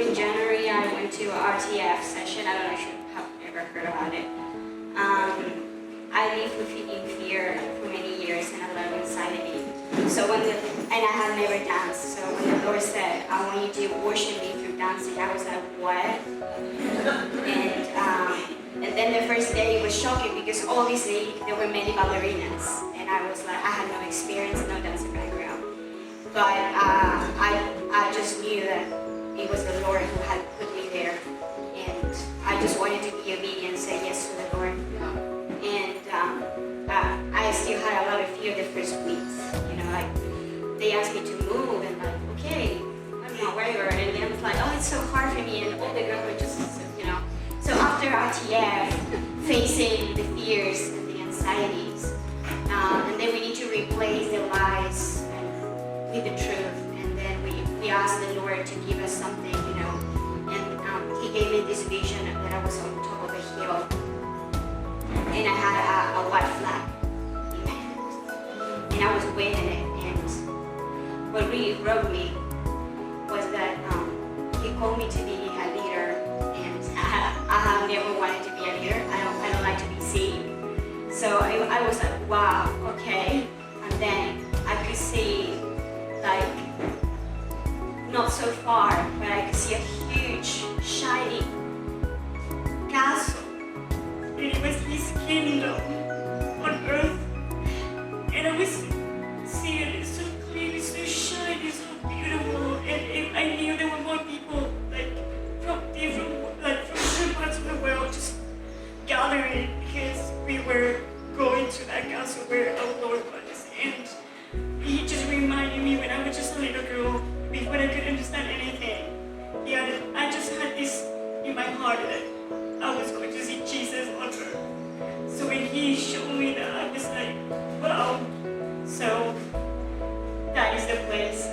in January, I went to a RTF session. I don't know if you have ever heard about it. I lived in fear for many years and a lot of anxiety. So and I had never danced. So when the Lord said, "I want you to worship me through dancing," I was like, "What?" And then the first day it was shocking because obviously there were many ballerinas, and I was like, I had no experience, no dancing background. But I just knew that it was the Lord who had put me there, and I just wanted to be obedient and say yes to the Lord. And I still had a lot of fear the first weeks, like they asked me to move, and like, okay, I don't know, whatever. And then I was like, oh, it's so hard for me, and all the girls were just, So after RTF, facing the fears and the anxieties, and then we need to replace the lies with the truth, and then we asked the Lord to give us something, and He gave me this vision that I was on top of a hill, and I had a white flag in my hand, and I was waving it, and what really broke me was that He called me to be a leader, and I have never wanted to be a leader. I don't like to be seen. So I was like, wow, okay. And then I could see, like, not so far, but I could see a huge, shiny castle. And it was His kingdom on earth. And I was seeing it so clear, so shiny, so beautiful. And I knew there were more people, from different parts of the world, just gathering because we were going to that castle where our Lord was. And He just reminded me when I was just a little girl, before I could understand anything. I just had this in my heart that I was going to see Jesus on earth. So when He showed me that, I was like, wow. So that is the place